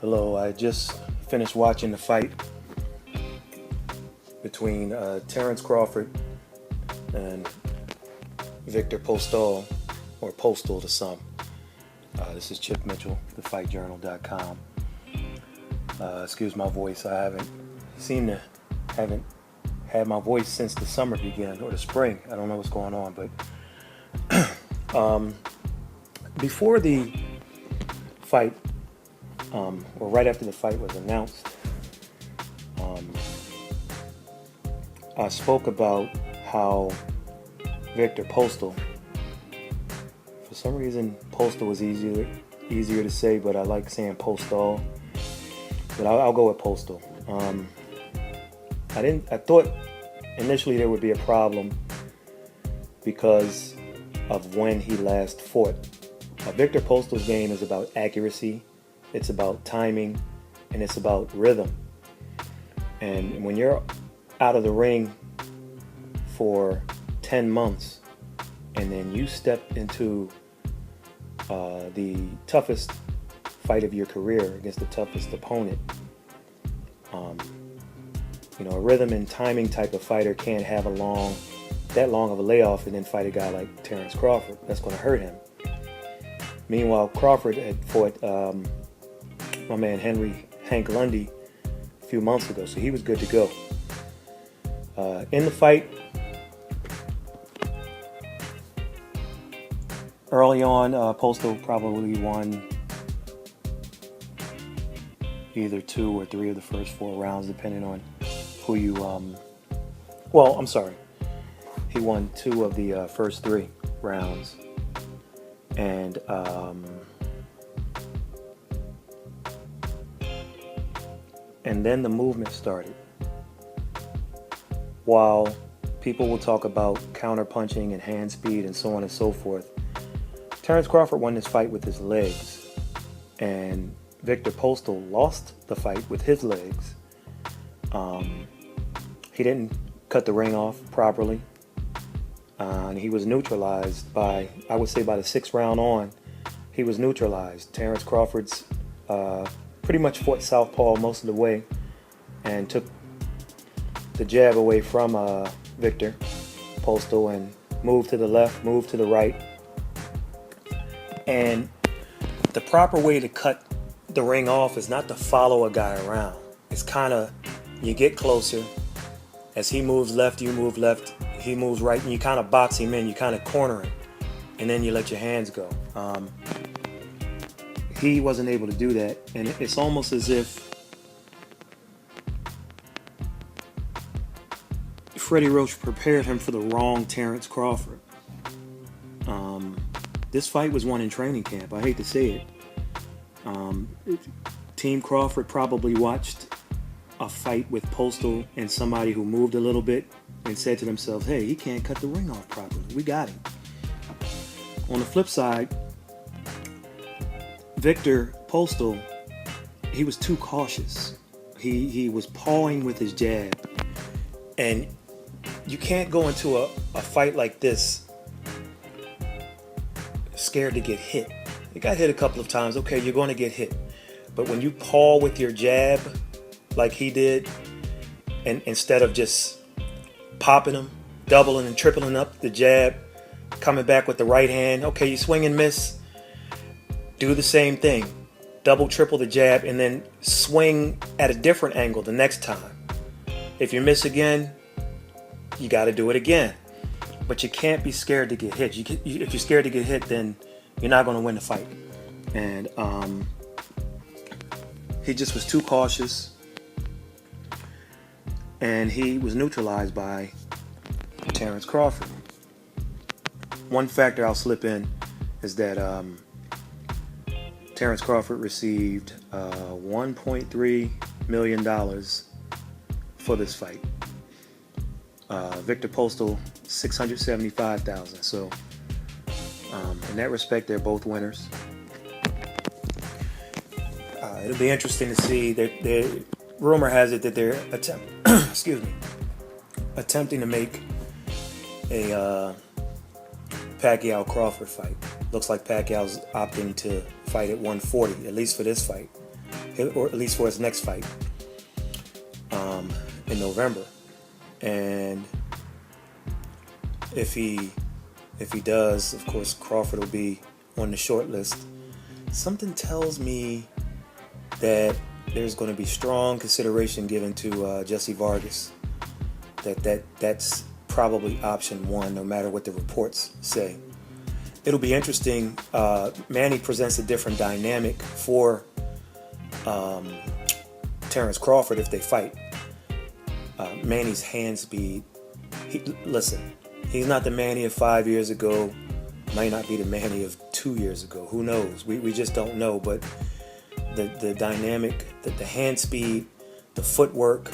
Hello, I just finished watching the fight between Terence Crawford and Viktor Postol, or Postal to some. This is Chip Mitchell, thefightjournal.com. Excuse my voice, I haven't had my voice since the summer began, or the spring. I don't know what's going on, but before the fight, or right after the fight was announced, I spoke about how Viktor Postol, for some reason Postal was easier to say, but I like saying Postol, but I'll go with Postal. I thought initially there would be a problem because of when he last fought. Viktor Postal's game is about accuracy, it's about timing, and it's about rhythm. And when you're out of the ring for 10 months and then you step into the toughest fight of your career against the toughest opponent, a rhythm and timing type of fighter can't have that long of a layoff and then fight a guy like Terence Crawford. That's going to hurt him. Meanwhile, Crawford had fought my man Hank Lundy a few months ago, so he was good to go. In the fight, early on, Postal probably won either 2 or 3 of the first 4 rounds, depending on who you. I'm sorry. He won 2 of the first 3 rounds, and then the movement started. While people will talk about counter-punching and hand speed and so on and so forth, Terence Crawford won this fight with his legs, and Viktor Postol lost the fight with his legs. He didn't cut the ring off properly, and he was neutralized by the 6th round on. He was neutralized. Terence Crawford's pretty much fought southpaw most of the way and took the jab away from Viktor Postol and moved to the left, moved to the right. And the proper way to cut the ring off is not to follow a guy around. It's kind of, you get closer. As he moves left, you move left. He moves right, and you kind of box him in. You kind of corner him, and then you let your hands go. He wasn't able to do that, and it's almost as if Freddie Roach prepared him for the wrong Terence Crawford. This fight was won in training camp. I hate to say it. Team Crawford probably watched a fight with Postal and somebody who moved a little bit and said to themselves, hey, he can't cut the ring off properly. We got him. On the flip side, Viktor Postol, he was too cautious. He was pawing with his jab. And you can't go into a fight like this scared to get hit. You got hit a couple of times. Okay, you're going to get hit. But when you paw with your jab like he did, and instead of just popping them, doubling and tripling up the jab, coming back with the right hand, okay, you swing and miss, do the same thing. Double, triple the jab, and then swing at a different angle the next time. If you miss again, you got to do it again. But you can't be scared to get hit. If you're scared to get hit, then you're not going to win the fight. And he just was too cautious, and he was neutralized by Terence Crawford. One factor I'll slip in is that Terence Crawford received $1.3 million for this fight. Viktor Postol, $675,000. So in that respect, they're both winners. It'll be interesting to see. The rumor has it that they're attempting to make a Pacquiao-Crawford fight. Looks like Pacquiao's opting to fight at 140, at least for this fight. or at least for his next fight in November. And if he does, of course, Crawford will be on the short list. Something tells me that there's going to be strong consideration given to Jesse Vargas. That's probably option one, no matter what the reports say. It'll be interesting. Manny presents a different dynamic for Terence Crawford if they fight. Manny's hand speed. Listen, he's not the Manny of 5 years ago. Might not be the Manny of 2 years ago. Who knows? We just don't know. But the dynamic, the hand speed, the footwork,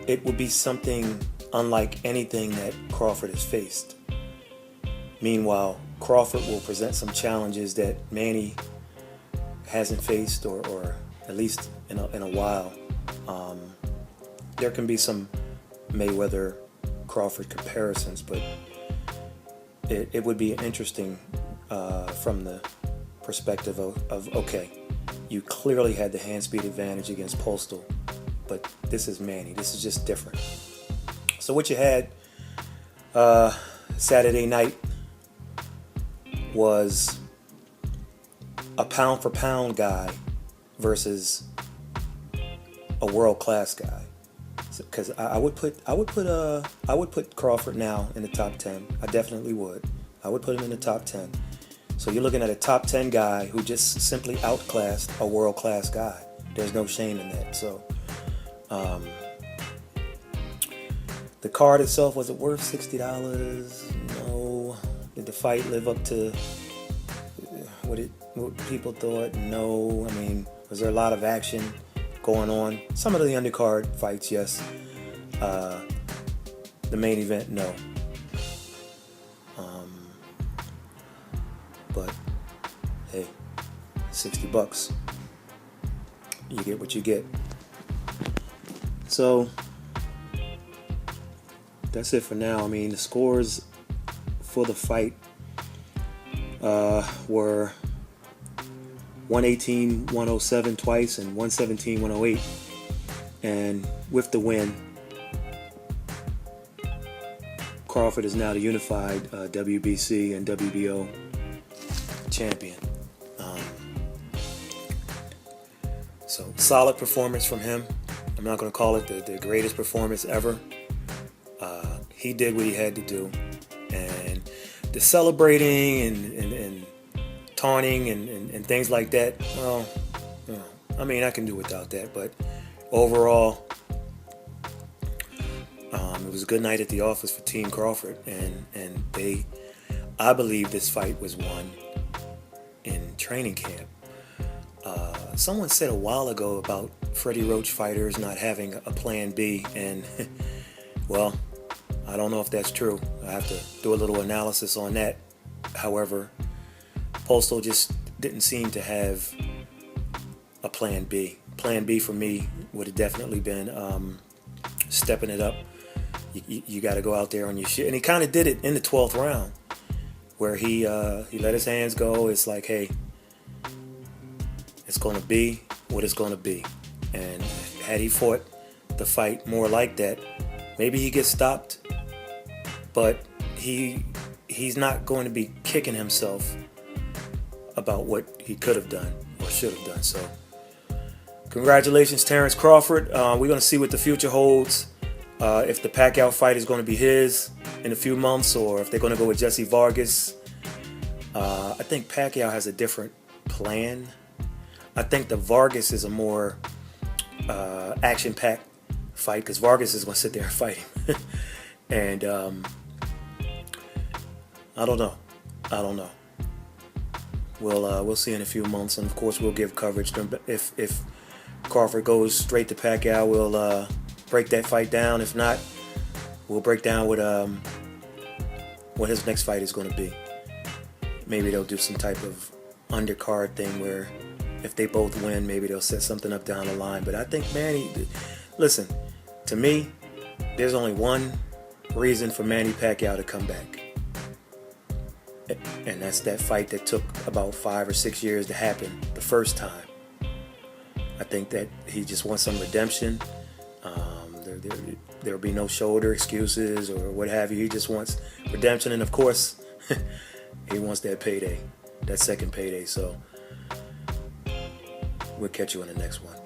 it would be something unlike anything that Crawford has faced. Meanwhile, Crawford will present some challenges that Manny hasn't faced, or at least in a while. There can be some Mayweather-Crawford comparisons, but it would be interesting from the perspective of okay, you clearly had the hand speed advantage against Postal, but this is Manny. This is just different. So what you had Saturday night was a pound for pound guy versus a world class guy. Because I would put Crawford now in the top 10. I definitely would. I would put him in the top 10. So you're looking at a top 10 guy who just simply outclassed a world class guy. There's no shame in that. So the card itself, was it worth $60? No. Did the fight live up to what people thought? No. I mean, was there a lot of action going on? Some of the undercard fights, yes. The main event, no. But hey, $60. You get what you get. So that's it for now. I mean, the scores for the fight were 118-107 twice and 117-108. And with the win, Crawford is now the unified WBC and WBO champion. So solid performance from him. I'm not going to call it the greatest performance ever. He did what he had to do. And the celebrating and taunting and things like that, well, I mean, I can do without that. But overall, it was a good night at the office for Team Crawford. And I believe this fight was won in training camp. Someone said a while ago about Freddie Roach fighters not having a plan B, and well, I don't know if that's true. I have to do a little analysis on that. However, Postal just didn't seem to have a plan B. Plan B for me would have definitely been stepping it up. You got to go out there on your shit, and he kind of did it in the 12th round, where he let his hands go. It's like, hey, it's going to be what it's going to be. And had he fought the fight more like that, maybe he gets stopped, but he's not going to be kicking himself about what he could have done or should have done. So congratulations, Terence Crawford. We're going to see what the future holds. If the Pacquiao fight is going to be his in a few months, or if they're going to go with Jesse Vargas. I think Pacquiao has a different plan. I think the Vargas is a more action-packed fight, because Vargas is going to sit there and fight him. And I don't know. We'll see in a few months, and of course we'll give coverage. If Crawford goes straight to Pacquiao, we'll break that fight down. If not, we'll break down what his next fight is going to be. Maybe they'll do some type of undercard thing where if they both win, maybe they'll set something up down the line. But I think Manny, listen, to me, there's only one reason for Manny Pacquiao to come back. And that's that fight that took about 5 or 6 years to happen the first time. I think that he just wants some redemption. There'll be no shoulder excuses or what have you. He just wants redemption, and of course, he wants that payday, that second payday. So we'll catch you in the next one.